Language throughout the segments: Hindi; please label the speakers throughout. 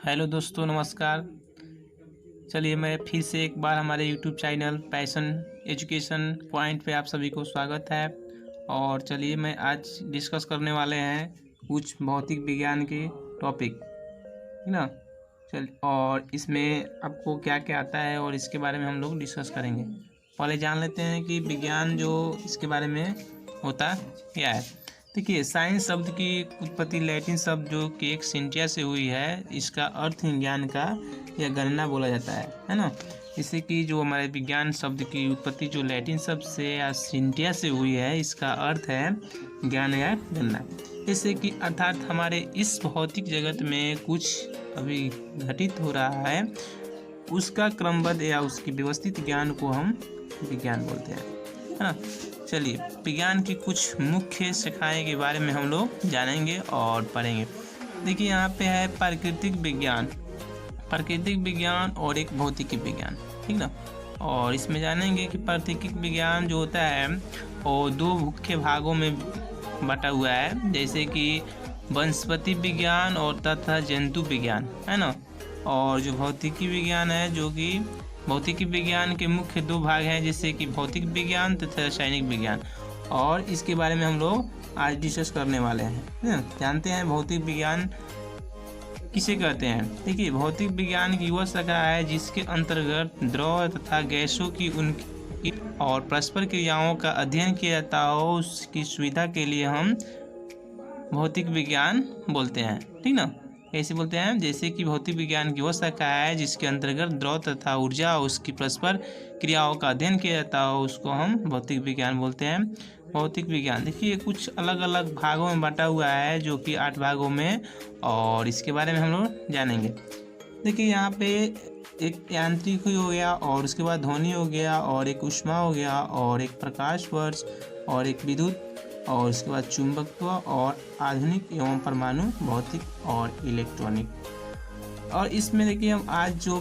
Speaker 1: हेलो दोस्तों, नमस्कार। चलिए मैं फिर से एक बार हमारे YouTube channel passion education point पे आप सभी को स्वागत है। और चलिए मैं आज डिस्कस करने वाले हैं कुछ भौतिक विज्ञान के टॉपिक, है ना। और इसमें आपको क्या क्या आता है और इसके बारे में हम लोग डिस्कस करेंगे। पहले जान लेते हैं कि विज्ञान जो इसके बारे में होता क्या है। देखिए, साइंस शब्द की उत्पत्ति लैटिन शब्द जो कि एक सिंटिया से हुई है, इसका अर्थ ज्ञान का या गणना बोला जाता है ना। इससे कि जो हमारे विज्ञान शब्द की उत्पत्ति जो लैटिन शब्द से या सिंटिया से हुई है, इसका अर्थ है ज्ञान या गणना। जैसे कि अर्थात हमारे इस भौतिक जगत में कुछ अभी घटित हो रहा है, उसका क्रमबद्ध या उसकी व्यवस्थित ज्ञान को हम विज्ञान बोलते हैं, है ना। चलिए, विज्ञान की कुछ मुख्य शाखाएं के बारे में हम लोग जानेंगे और पढ़ेंगे। देखिए, यहाँ पे है प्राकृतिक विज्ञान और एक भौतिकी विज्ञान, ठीक ना। और इसमें जानेंगे कि प्राकृतिक विज्ञान जो होता है वो दो मुख्य भागों में बटा हुआ है, जैसे कि वनस्पति विज्ञान और तथा जंतु विज्ञान, है ना। और जो भौतिकी विज्ञान है, जो कि भौतिकी विज्ञान के मुख्य दो भाग हैं, जैसे कि भौतिक विज्ञान तथा रासायनिक विज्ञान। और इसके बारे में हम लोग आज डिस्कस करने वाले हैं। जानते हैं भौतिक विज्ञान किसे कहते हैं। देखिए, भौतिक विज्ञान की वह शाखा है जिसके अंतर्गत द्रव तथा गैसों की उनकी और परस्पर क्रियाओं का अध्ययन किया जाता हो, उसकी सुविधा के लिए हम भौतिक विज्ञान बोलते हैं, ठीक ना। कैसे बोलते हैं, जैसे कि भौतिक विज्ञान की वह शाखा है जिसके अंतर्गत द्रव तथा ऊर्जा और उसकी परस्पर क्रियाओं का अध्ययन किया जाता हो, उसको हम भौतिक विज्ञान बोलते हैं। भौतिक विज्ञान देखिए कुछ अलग अलग भागों में बटा हुआ है, जो कि 8 भागों में, और इसके बारे में हम लोग जानेंगे। देखिए, यहाँ पे एक यांत्रिकी हो गया, और उसके बाद ध्वनि हो गया, और एक ऊष्मा हो गया, और एक प्रकाश वर्ष, और एक विद्युत, और उसके बाद चुंबकत्व, और आधुनिक एवं परमाणु भौतिक और इलेक्ट्रॉनिक। और इसमें देखिए हम आज जो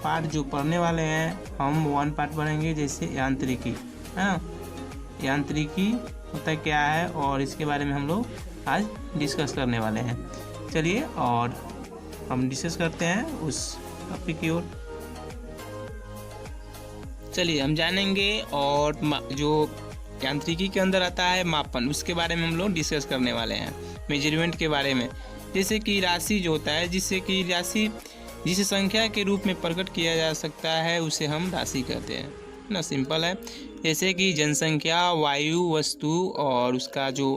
Speaker 1: पार्ट जो पढ़ने वाले हैं, हम 1 पार्ट पढ़ेंगे, जैसे यांत्रिकी, है ना। यांत्रिकी होता क्या है और इसके बारे में हम लोग आज डिस्कस करने वाले हैं। चलिए और हम डिस्कस करते हैं उस टॉपिक की ओर। चलिए हम जानेंगे, और जो यांत्रिकी के अंदर आता है मापन, उसके बारे में हम लोग डिस्कस करने वाले हैं। मेजरमेंट के बारे में, जैसे कि राशि जो होता है, जिसे संख्या के रूप में प्रकट किया जा सकता है, उसे हम राशि कहते हैं ना। सिंपल है। जैसे कि जनसंख्या, वायु, वस्तु और उसका जो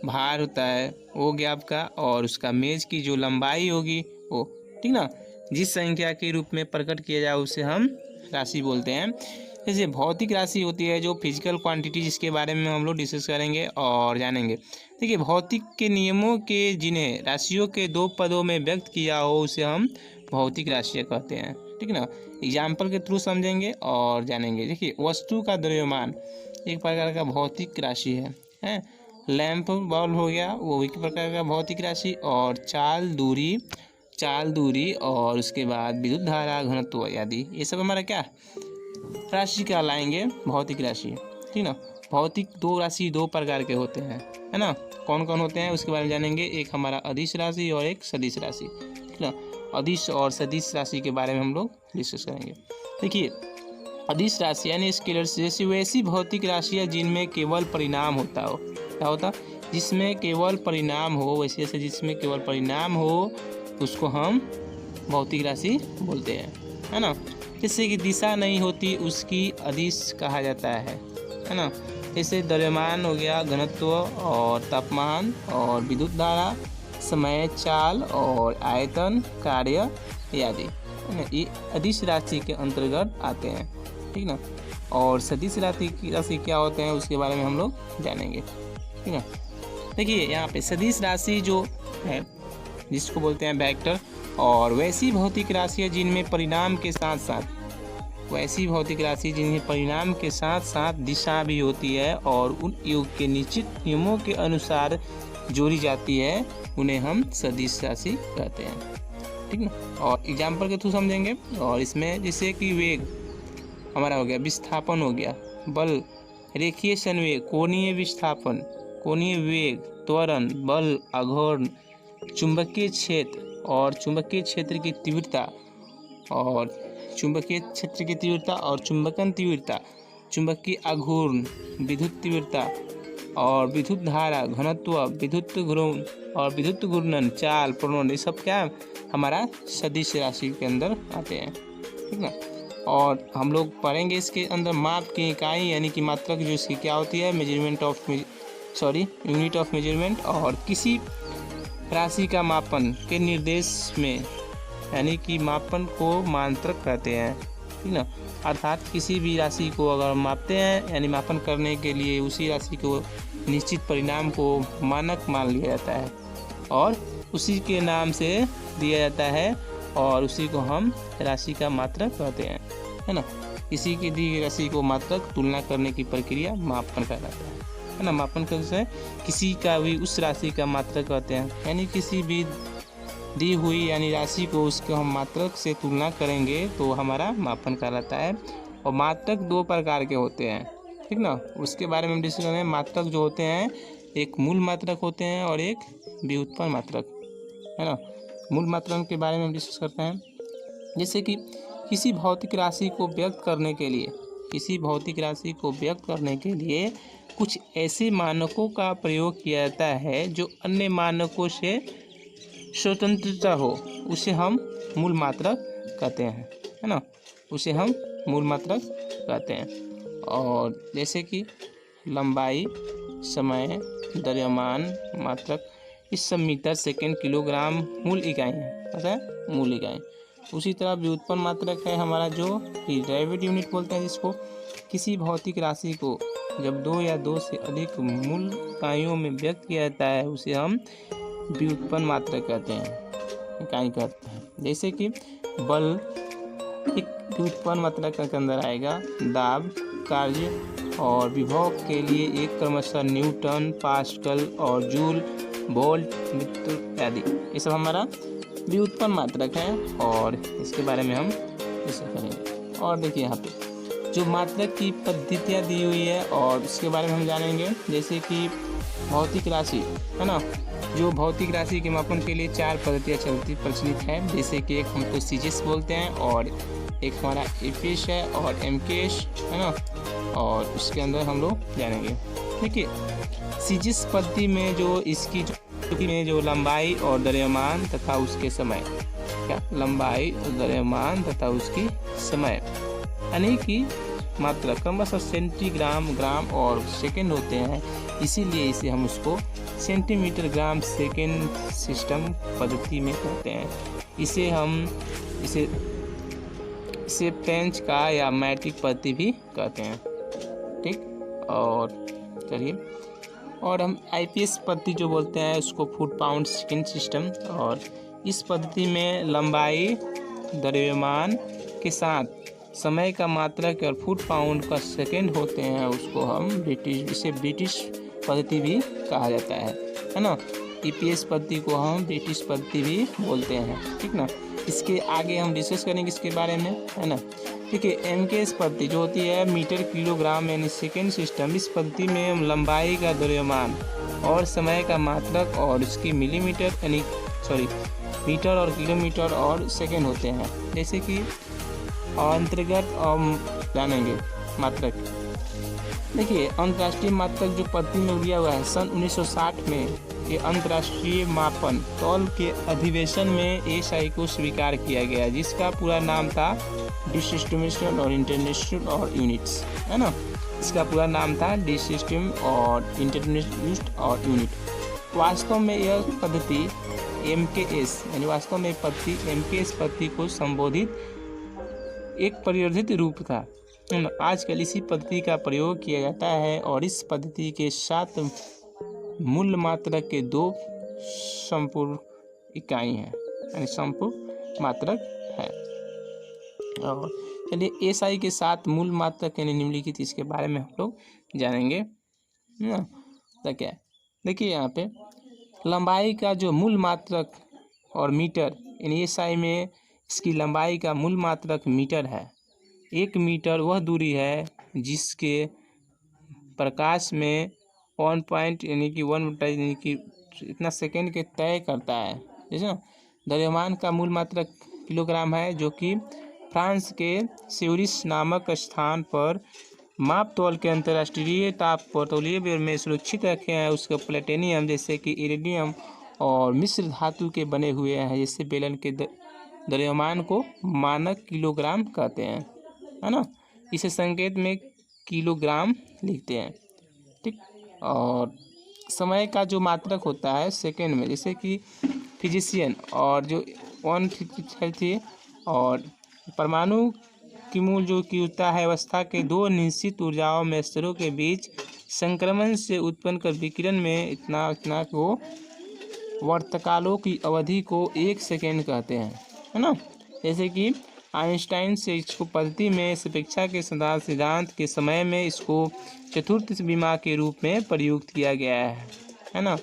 Speaker 1: भार होता है वो हो गया आपका, और उसका मेज की जो लंबाई होगी वो, ठीक ना। जिस संख्या के रूप में प्रकट किया जाए उसे हम राशि बोलते हैं। जैसे भौतिक राशि होती है जो फिजिकल क्वांटिटी, जिसके बारे में हम लोग डिस्कस करेंगे और जानेंगे। देखिए, भौतिक के नियमों के जिन्हें राशियों के 2 पदों में व्यक्त किया हो, उसे हम भौतिक राशियाँ कहते हैं, ठीक ना। एग्जाम्पल के थ्रू समझेंगे और जानेंगे। देखिए, वस्तु का द्रव्यमान एक प्रकार का भौतिक राशि है। लैंप बल्ब हो गया, वो एक प्रकार का भौतिक राशि। और चाल दूरी और उसके बाद विद्युत धारा, घनत्व आदि, ये सब हमारा क्या राशि कहलाएंगे, भौतिक राशि, ठीक ना। भौतिक राशि 2 प्रकार के होते हैं, है ना। कौन कौन होते हैं उसके बारे में जानेंगे। एक हमारा अदिश राशि और एक सदिश राशि, ठीक ना। अदिश और सदिश राशि के बारे में हम लोग डिस्कस करेंगे। देखिए, अदिश राशि यानी स्केलर्स, जैसी वैसी भौतिक राशियाँ जिनमें केवल परिणाम होता हो। क्या होता, जिसमें केवल परिणाम हो, वैसे जैसे जिसमें केवल परिणाम हो, उसको हम भौतिक राशि बोलते हैं, है ना। जैसे कि दिशा नहीं होती, उसकी अदिश कहा जाता है ना। जैसे द्रव्यमान हो गया, घनत्व और तापमान और विद्युत धारा, समय, चाल और आयतन, कार्य आदि, ये अदिश राशि के अंतर्गत आते हैं, ठीक ना। और सदिश राशि क्या होते हैं उसके बारे में हम लोग जानेंगे, ठीक है। देखिए, यहाँ पे सदिश राशि जो है, जिसको बोलते हैं वेक्टर, और वैसी भौतिक राशियाँ जिनमें परिणाम के साथ साथ दिशा भी होती है और उन योग के निश्चित नियमों के अनुसार जोड़ी जाती है, उन्हें हम सदिश राशि कहते हैं, ठीक ना। और एग्जाम्पल के थ्रू समझेंगे। और इसमें जैसे कि वेग हमारा हो गया, विस्थापन हो गया, बल, रेखीय संवेग, कोणीय विस्थापन, कोणीय वेग, त्वरण, बल, आघूर्ण, चुंबकीय क्षेत्र, और चुंबकीय क्षेत्र की तीव्रता और चुंबकीय क्षेत्र की तीव्रता और चुंबकन तीव्रता, चुंबकीय आघूर्ण, विद्युत तीव्रता और विद्युत धारा घनत्व, विद्युत घूर्ण और विद्युत घूर्णन, चाल, प्रणोदन, ये सब क्या हमारा सदिश राशि के अंदर आते हैं। ठीक ना। और हम लोग पढ़ेंगे इसके अंदर माप की इकाई यानी कि मात्रक जो इसकी क्या होती है, यूनिट ऑफ मेजरमेंट। और किसी राशि का मापन के निर्देश में यानी कि मापन को मात्रक कहते हैं। ठीक ना। अर्थात किसी भी राशि को अगर मापते हैं यानी मापन करने के लिए उसी राशि को निश्चित परिणाम को मानक मान लिया जाता है और उसी के नाम से दिया जाता है और उसी को हम राशि का मात्रक कहते हैं, है ना। किसी की दी गई राशि को मात्रक तुलना करने की प्रक्रिया मापन कहलाता है ना। मापन कैसे किसी का भी उस राशि का मात्रक कहते हैं, यानी किसी भी दी हुई यानी राशि को उसको हम मात्रक से तुलना करेंगे तो हमारा मापन कहलाता है। और मात्रक दो प्रकार के होते हैं, ठीक ना। उसके बारे में हम डिस्कस करें। मात्रक जो होते हैं एक मूल मात्रक होते हैं और एक व्युत्पन्न मात्रक, है ना। मूल मात्रक के बारे में हम डिस्कस करते हैं। जैसे कि किसी भौतिक राशि को व्यक्त करने के लिए कुछ ऐसे मानकों का प्रयोग किया जाता है जो अन्य मानकों से स्वतंत्रता हो, उसे हम मूल मात्रक कहते हैं, है ना। उसे हम मूल मात्रक कहते हैं। और जैसे कि लंबाई, समय, द्रव्यमान, मात्रक, इस सब मीटर, सेकंड, किलोग्राम मूल इकाई है, पता है, मूल इकाई। उसी तरह व्युत्पन्न मात्रक है हमारा जो डेरिवेटिव यूनिट बोलते हैं, जिसको किसी भौतिक राशि को जब दो या दो से अधिक मूल इकाइयों में व्यक्त किया जाता है उसे हम व्युत्पन्न मात्रक कहते हैं, इकाई कहते हैं। जैसे कि बल एक व्युत्पन्न मात्रक के अंदर आएगा। दाब, कार्य और विभव के लिए एक क्रमशः न्यूटन, पास्कल और जूल, वोल्ट, मीटर आदि, ये सब हमारा व्युत्पन्न मात्रक है और इसके बारे में हम डिस्कस करेंगे। और देखिए यहाँ पे जो मात्रक की पद्धतियाँ दी हुई है और इसके बारे में हम जानेंगे। जैसे कि भौतिक राशि, है ना, जो भौतिक राशि के मापन के लिए चार पद्धतियाँ प्रचलित है। जैसे कि एक हमको सीजिस बोलते हैं और एक हमारा एपीएस है और एमकेएस, है ना। और उसके अंदर हम लोग जानेंगे। देखिए सीजिस पद्धति में जो लंबाई और द्रव्यमान तथा उसके समय, क्या लंबाई और द्रव्यमान तथा उसकी समय यानी कि मात्रा क्रमशः सेंटीग्राम, ग्राम और सेकंड होते हैं, इसीलिए इसे हम उसको सेंटीमीटर, ग्राम, सेकंड सिस्टम पद्धति में कहते हैं। इसे पेंच का या मैट्रिक पद्धति भी कहते हैं, ठीक। और चलिए, और हम आईपीएस पद्धति जो बोलते हैं उसको फुट पाउंड सेकंड सिस्टम। और इस पद्धति में लंबाई, द्रव्यमान के साथ समय का मात्रक और फुट पाउंड का सेकंड होते हैं, उसको हम ब्रिटिश पद्धति भी कहा जाता है ना। ईपीएस पद्धति को हम ब्रिटिश पद्धति भी बोलते हैं, ठीक ना। इसके आगे हम डिस्कस करेंगे इसके बारे में, है ना। देखिए एमकेएस पद्धति जो होती है मीटर, किलोग्राम यानी सेकेंड सिस्टम। इस पद्धति में हम लंबाई का द्रव्यमान और समय का मात्रक और इसकी मीटर और किलोमीटर और सेकेंड होते हैं। जैसे कि अंतर्गत जानेंगे मात्रक। देखिए अंतर्राष्ट्रीय मात्रक जो पद्धति में दिया हुआ है, सन 1960 में ये अंतर्राष्ट्रीय मापन तौल के अधिवेशन में एएसआई को स्वीकार किया गया, जिसका पूरा नाम था डिस्ट्रीब्यूशन और इंटरनेशनल और यूनिट्स, है ना। इसका पूरा नाम था डिस्ट्रीब्यूशन और इंटरनेशनल और यूनिट। वास्तव में यह पद्धति एमकेएस यानी वास्तव में पद्धति एमकेएस पद्धति को संबोधित एक परिवर्धित रूप था। आजकल इसी पद्धति का प्रयोग किया जाता है और इस पद्धति के साथ मूल मात्रक के दो संपूर्ण इकाई हैं, यानी संपूर्ण मात्रक है। और चलिए एसआई के साथ मूल मात्रक यानी निम्नलिखित, इसके बारे में हम लोग जानेंगे ना। तो क्या देखिए यहाँ पे लंबाई का जो मूल मात्रक और मीटर, यानी एसआई में इसकी लंबाई का मूल मात्रक मीटर है। 1 मीटर वह दूरी है जिसके प्रकाश में 1 पॉइंट यानी कि 1 यानी कि इतना सेकेंड के तय करता है, जैसे ना द्रव्यमान का मूल मात्रक किलोग्राम है, जो कि फ्रांस के स्यूरिश नामक स्थान पर माप तौल के अंतर्राष्ट्रीय ताप तौलिए में सुरक्षित रखे हैं। उसका प्लेटिनियम जैसे कि इरिडियम और मिश्र धातु के बने हुए हैं। जैसे बेलन के द्रव्यमान को मानक किलोग्राम कहते हैं, है ना। इसे संकेत में किलोग्राम लिखते हैं, ठीक। और समय का जो मात्रक होता है सेकेंड में, जैसे कि फिजिशियन और जो 1 थी और परमाणु की मूल जो की ऊर्जा है अवस्था के दो निश्चित ऊर्जाओं में स्तरों के बीच संक्रमण से उत्पन्न कर विकिरण में इतना को वर्तकालों की अवधि को 1 सेकेंड कहते हैं, है ना। जैसे कि आइंस्टाइन से इसको पद्धति में सापेक्षता के सिद्धांत के समय में इसको चतुर्थ विमा के रूप में प्रयुक्त किया गया है ना।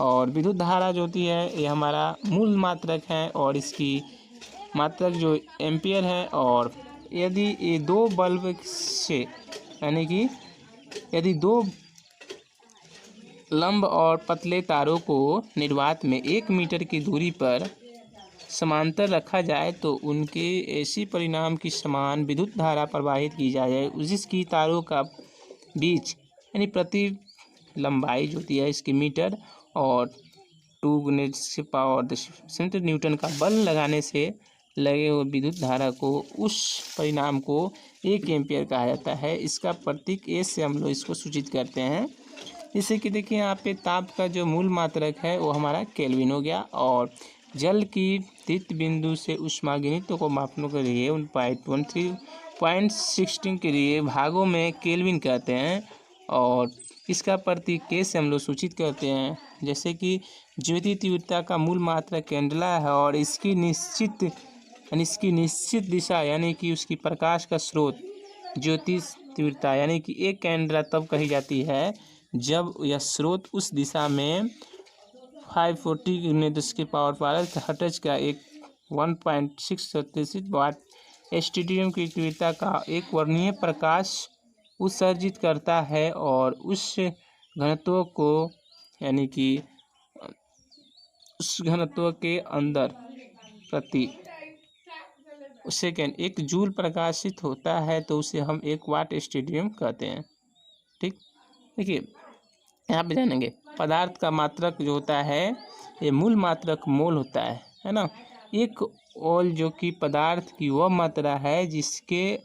Speaker 1: और विद्युत धारा जो होती है ये हमारा मूल मात्रक है और इसकी मात्रक जो एम्पियर है। और यदि ये दो बल्ब से यानी कि यदि दो लंब और पतले तारों को निर्वात में 1 मीटर की दूरी पर समांतर रखा जाए तो उनके ऐसी परिणाम की समान विद्युत धारा प्रवाहित की जाए जिसकी तारों का बीच यानी प्रति लंबाई जो होती है इसकी मीटर और 2 न्यूटन का बल लगाने से लगे हुए विद्युत धारा को उस परिणाम को 1 एम्पियर कहा जाता है। इसका प्रतीक ए से हम लोग इसको सूचित करते हैं। जैसे कि देखिए यहाँ पे ताप का जो मूल मात्रक है वो हमारा केल्विन हो गया और जल की तृतीय बिंदु से ऊष्मागतित्व को मापने के लिए 13.16 के लिए भागों में केल्विन कहते हैं और इसका प्रतीक के से हम लोग सूचित करते हैं। जैसे कि ज्योति तीव्रता का मूल मात्रक कैंडला है और इसकी निश्चित दिशा यानी कि उसकी प्रकाश का स्रोत ज्योति तीव्रता यानी कि एक कैंडला तब कही जाती है जब यह स्रोत उस दिशा में 540 हर्ट्ज का एक 1.6 वाट स्टेडियम की तीव्रता का एक वर्णीय प्रकाश उत्सर्जित करता है और उस घनत्व को यानी कि उस घनत्व के अंदर प्रति सेकेंड 1 जूल प्रकाशित होता है तो उसे हम 1 वाट स्टेडियम कहते हैं, ठीक। देखिए यहाँ पे जानेंगे पदार्थ का मात्रक जो होता है ये मूल मात्रक मोल होता है ना। एक ओल जो कि पदार्थ की वह मात्रा है जिसके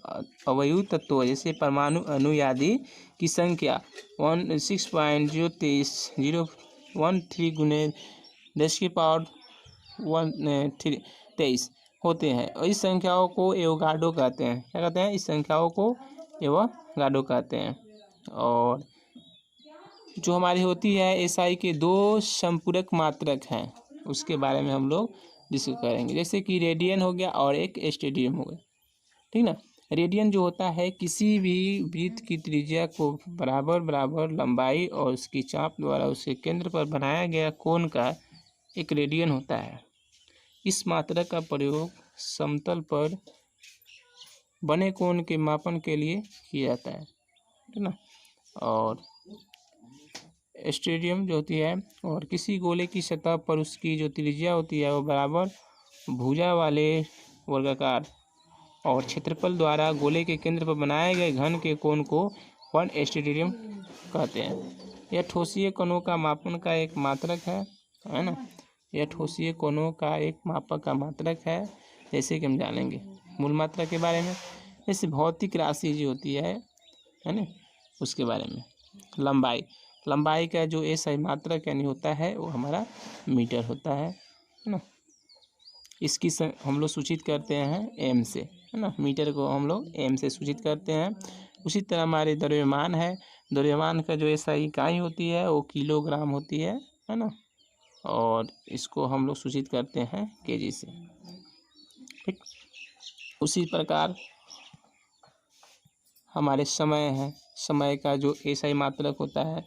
Speaker 1: अवयव तत्व जैसे परमाणु अणु आदि की संख्या 6.013 गुने 10⁻23 होते हैं और इस संख्याओं को एवोगाड्रो कहते हैं। क्या कहते हैं? इस संख्याओं को एवोगाड्रो कहते हैं। और जो हमारी होती है एसआई के 2 संपूरक मात्रक हैं उसके बारे में हम लोग डिस्कस करेंगे। जैसे कि रेडियन हो गया और एक स्टेडियम हो गया, ठीक ना। रेडियन जो होता है किसी भी वृत्त की त्रिज्या को बराबर लंबाई और उसकी चाप द्वारा उसके केंद्र पर बनाया गया कोण का एक रेडियन होता है। इस मात्रक का प्रयोग समतल पर बने कोण के मापन के लिए किया जाता है, ठीक ना। और स्टेडियम जो होती है और किसी गोले की सतह पर उसकी जो त्रिज्या होती है वो बराबर भुजा वाले वर्गाकार और क्षेत्रफल द्वारा गोले के केंद्र पर बनाए गए घन के कोण को 1 स्टेडियम कहते हैं। यह ठोसीय कोणों का मापन का एक मात्रक है ना। यह ठोसीय कोणों का एक मापक का मात्रक है। जैसे कि हम जानेंगे मूल मात्रा के बारे में, जैसे भौतिक राशि जो होती है ना उसके बारे में। लंबाई का जो एसआई मात्रक यानी होता है वो हमारा मीटर होता है ना। इसकी हम लोग सूचित करते हैं एम से, है ना। मीटर को हम लोग एम से सूचित करते हैं। उसी तरह हमारे द्रव्यमान है, द्रव्यमान का जो एसआई इकाई होती है वो किलोग्राम होती है ना। और इसको हम लोग सूचित करते हैं केजी से, ठीक। उसी प्रकार हमारे समय है, समय का जो एसआई मात्रक होता है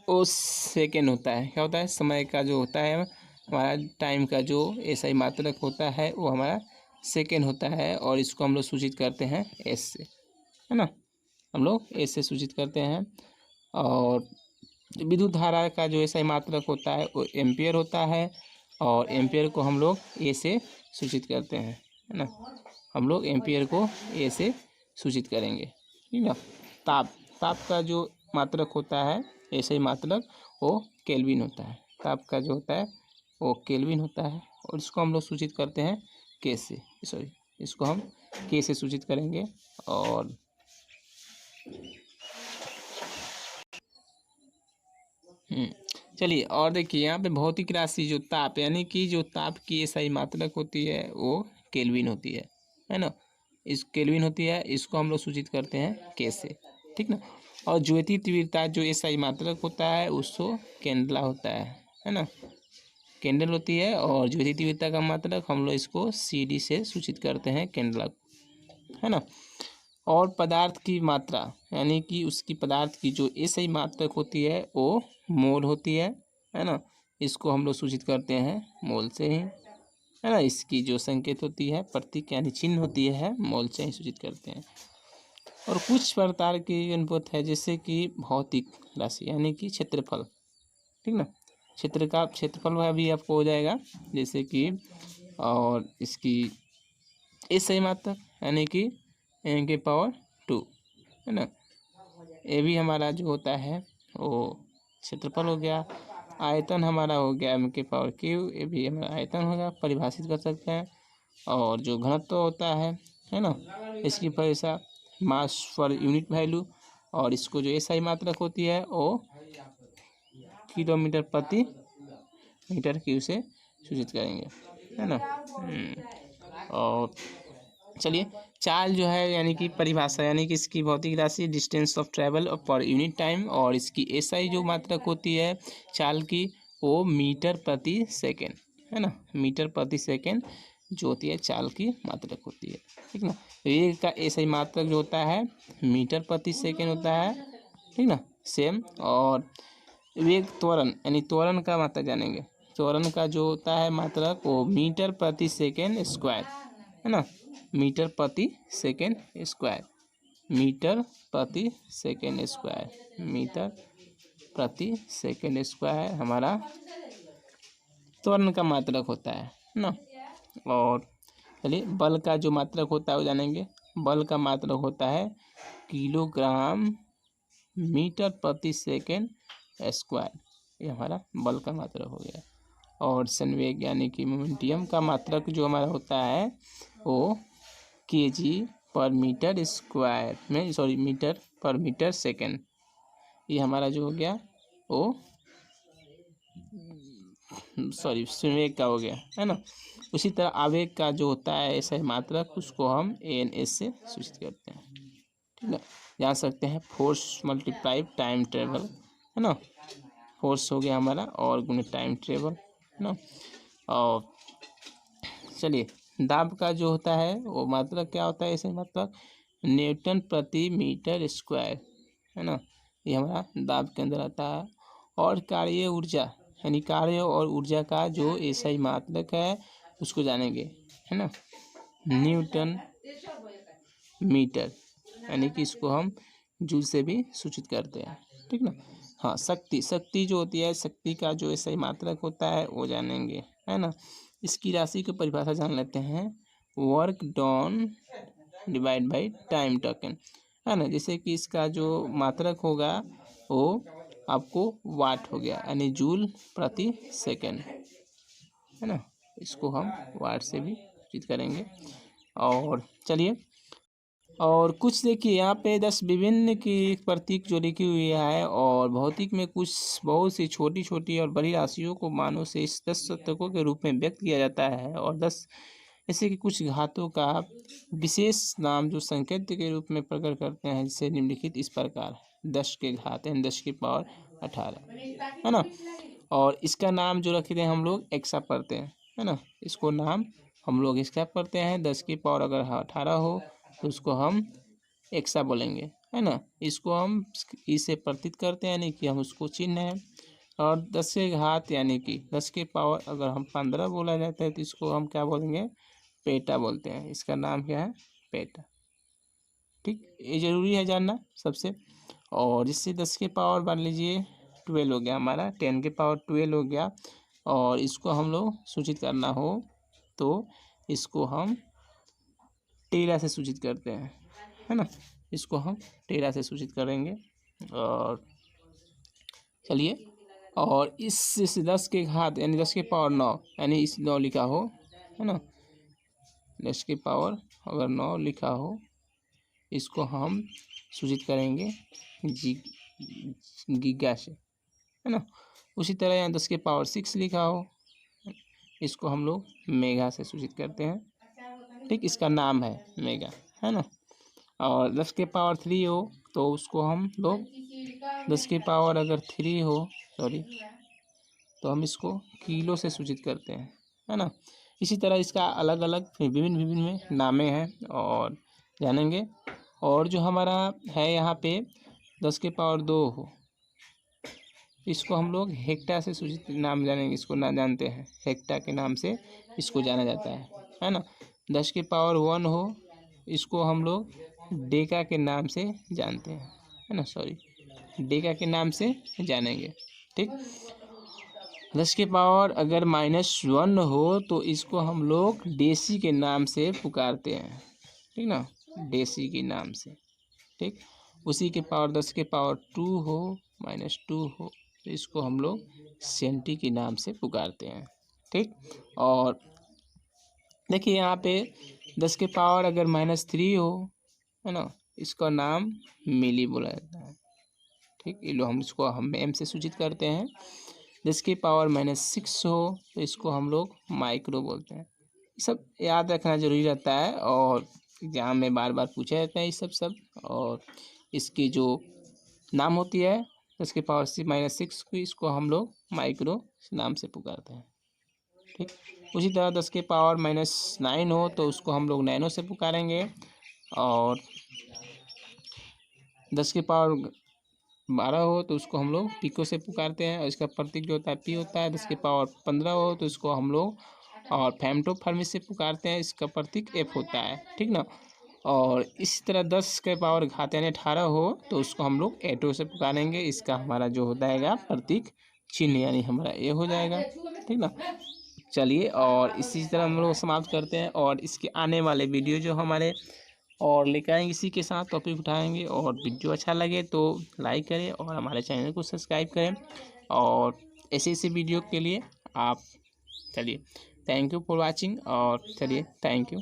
Speaker 1: वो सेकेंड होता है। क्या होता है? समय का जो होता है हमारा टाइम का जो एसआई मात्रक होता है वो हमारा सेकेंड होता है और इसको हम लोग सूचित करते हैं एस से, है ना। हम लोग एस से सूचित करते हैं। और विद्युत धारा का जो एसआई मात्रक होता है वो एम्पियर होता है और एम्पियर को हम लोग ए से सूचित करते हैं, है ना। हम लोग एम्पियर को ए से सूचित करेंगे, ठीक ना। ताप ताप का जो मात्रक होता है, ऐसे ही मात्रक वो केल्विन होता है। ताप का जो होता है वो केल्विन होता है, और इसको हम लोग सूचित करते हैं के से, सॉरी, इसको हम के से सूचित करेंगे। और चलिए, और देखिए यहाँ पे भौतिक राशि जो ताप, यानी कि जो ताप की SI मात्रक होती है वो केल्विन होती है ना। इस केल्विन होती है, इसको हम लोग सूचित करते हैं के से, ठीक ना। और ज्योति तीव्रता जो SI मात्रक होता है उसको कैंडला होता है ना। कैंडल होती है, और ज्योति तीव्रता का मात्रक हम लोग इसको CD से सूचित करते हैं, कैंडला, है ना। और पदार्थ की मात्रा, यानी कि उसकी पदार्थ की जो SI मात्रक होती है वो मोल होती है ना। इसको हम लोग सूचित करते हैं मोल से ही, है ना। इसकी जो संकेत होती है, प्रतीक यानी चिन्ह होती है, मोल से ही सूचित करते हैं। और कुछ प्रकार की इनपुट है, जैसे कि भौतिक राशि यानी कि क्षेत्रफल, ठीक ना। क्षेत्रफल वह भी आपको हो जाएगा, जैसे कि, और इसकी SI मात्रक यानी कि n के पावर 2, है ना। ये भी हमारा जो होता है वो क्षेत्रफल हो गया। आयतन हमारा हो गया m के पावर q, ये भी हमारा आयतन होगा, परिभाषित कर सकते हैं। और जो घनत्व होता है ना, इसकी परिभाषा मास पर यूनिट वैल्यू, और इसको जो SI मात्रक होती है वो किलोमीटर प्रति मीटर क्यूब से सूचित करेंगे, है ना। और चलिए, चाल जो है यानी कि परिभाषा, यानी कि इसकी भौतिक राशि distance of travel per unit time, और इसकी SI जो मात्रक होती है चाल की वो मीटर प्रति सेकेंड, है ना। मीटर प्रति सेकेंड जो होती है चाल की मात्रक होती है, ठीक ना। वेग का SI मात्रक जो होता है मीटर प्रति सेकेंड होता है, ठीक ना, सेम। और वेग त्वरण यानी त्वरण का मात्रक जानेंगे। त्वरण का जो होता है मात्रक वो मीटर प्रति सेकेंड स्क्वायर, है ना। मीटर प्रति सेकेंड स्क्वायर, मीटर प्रति सेकेंड स्क्वायर, मीटर प्रति सेकेंड स्क्वायर हमारा त्वरण का मात्रक होता है ना। और चलिए, बल का जो मात्रक होता है वो जानेंगे। बल का मात्रक होता है किलोग्राम मीटर प्रति सेकेंड स्क्वायर, ये हमारा बल का मात्रक हो गया। और संवेग यानी कि मोमेंटम का मात्रक जो हमारा होता है वो kg पर मीटर स्क्वायर में, सॉरी, मीटर पर मीटर सेकेंड, ये हमारा जो हो गया वो, सॉरी, संवेग का हो गया, है ना। उसी तरह आवेग का जो होता है ऐसा मात्रक, उसको हम ANS से सूचित करते हैं, ठीक है। जान सकते हैं फोर्स मल्टीप्लाई टाइम ट्रेवल, है ना। फोर्स हो गया हमारा और गुने टाइम ट्रेवल, है ना। और चलिए, दाब का जो होता है वो मात्रक क्या होता है, ऐसे मात्रक न्यूटन प्रति मीटर स्क्वायर, है ना। ये हमारा दाब के अंदर आता है। और कार्य ऊर्जा यानी कार्य और ऊर्जा का जो SI मात्रक है उसको जानेंगे, है ना। न्यूटन मीटर, यानी कि इसको हम जूल से भी सूचित करते हैं, ठीक ना। हाँ, शक्ति जो होती है, शक्ति का जो SI मात्रक होता है वो जानेंगे, है ना। इसकी राशि की परिभाषा जान लेते हैं, work done divide by time taken, है ना। जैसे कि इसका जो मात्रक होगा वो आपको वाट हो गया, यानी जूल प्रति सेकेंड, है ना। इसको हम वाट से भी सूचित करेंगे। और चलिए, और कुछ देखिए यहाँ पे 10 विभिन्न की प्रतीक जो लिखी हुई है, और भौतिक में कुछ बहुत सी छोटी छोटी और बड़ी राशियों को मानों से इस 10 शतकों के रूप में व्यक्त किया जाता है। और 10 ऐसे कि कुछ घातों का विशेष नाम जो संकेत के रूप में प्रकट करते हैं, जिसे निम्नलिखित इस प्रकार 10 के घात यानी 10 की पावर 18, है ना। और इसका नाम जो रखते हैं हम लोग एक्सा पढ़ते हैं, है ना। इसको नाम हम लोग एक्सा पढ़ते हैं। 10 की पावर अगर 18 हो तो उसको हम एक्सा बोलेंगे, है ना। इसको हम इसे प्रतीत करते हैं, यानी कि हम उसको चिन्ह है। और 10 के घात यानी कि 10 के पावर अगर हम 15 बोला जाता है तो इसको हम क्या बोलेंगे, पेटा बोलते हैं। इसका नाम क्या है, पेटा, ठीक। ये जरूरी है जानना सबसे। और जिससे 10 के पावर मान लीजिए 12 हो गया हमारा, 10 के पावर 12 हो गया, और इसको हम लोग सूचित करना हो तो इसको हम टेरा से सूचित करते हैं, है ना। इसको हम टेरा से सूचित करेंगे। और चलिए, और इस 10 के घात यानी 10 के पावर 9 यानी इस 9 लिखा हो, है ना, 10 के पावर अगर 9 लिखा हो, इसको हम सूचित करेंगे गीगा से, है ना। उसी तरह यहाँ 10 के पावर 6 लिखा हो, इसको हम लोग मेगा से सूचित करते हैं, ठीक। इसका नाम है मेगा, है ना। और 10 के पावर 3 हो तो उसको हम लोग 10 की पावर अगर 3 हो, सॉरी, तो हम इसको किलो से सूचित करते हैं, है ना। इसी तरह इसका अलग अलग विभिन्न विभिन्न में नामे हैं और जानेंगे। और जो हमारा है यहाँ पे 10 के पावर 2 हो, इसको हम लोग हेक्टा से सूचित नाम जानेंगे, इसको ना जानते हैं, हेक्टा के नाम से इसको जाना जाता है ना। 10 के पावर 1 हो, इसको हम लोग डेका के नाम से जानते हैं, है ना, सॉरी, डेका के नाम से जानेंगे, ठीक। 10 के पावर अगर -1 हो तो इसको हम लोग डेसी के नाम से पुकारते हैं, ठीक ना, डेसी के नाम से, ठीक। उसी के पावर 10 के पावर 2 हो, -2 हो, तो इसको हम लोग सेंटी के नाम से पुकारते हैं, ठीक। और देखिए यहाँ पे 10 के पावर अगर -3 हो, है ना, इसका नाम मिली बोला जाता है, ठीक। ये लो हम एम से सूचित करते हैं। 10 की पावर -6 हो तो इसको हम लोग माइक्रो बोलते हैं। ये सब याद रखना जरूरी रहता है और एग्जाम में बार बार पूछा जाता है ये सब। और इसकी जो नाम होती है 10 की पावर -6 को, इसको हम लोग माइक्रो नाम से पुकारते हैं, ठीक। उसी तरह 10 के पावर -9 हो तो उसको हम लोग नैनो से पुकारेंगे। और 10 के पावर 12 हो तो उसको हम लोग पिको से पुकारते हैं और इसका प्रतीक जो होता है पी होता है। 10 के पावर 15 हो तो इसको हम लोग और फेमटो फर्मिस से पुकारते हैं, इसका प्रतीक एफ होता है, ठीक ना। और इसी तरह 10 के पावर घात यानी 18 हो तो उसको हम लोग एटो से पुकारेंगे, इसका हमारा जो हो जाएगा प्रतीक चिन्ह यानी हमारा ए हो जाएगा, ठीक ना। चलिए, और इसी तरह हम लोग समाप्त करते हैं और इसके आने वाले वीडियो जो हमारे और लेकर आएंगे इसी के साथ टॉपिक उठाएंगे। और वीडियो अच्छा लगे तो लाइक करें और हमारे चैनल को सब्सक्राइब करें। और ऐसे वीडियो के लिए आप चलिए, थैंक यू फॉर वाचिंग और चलिए, थैंक यू।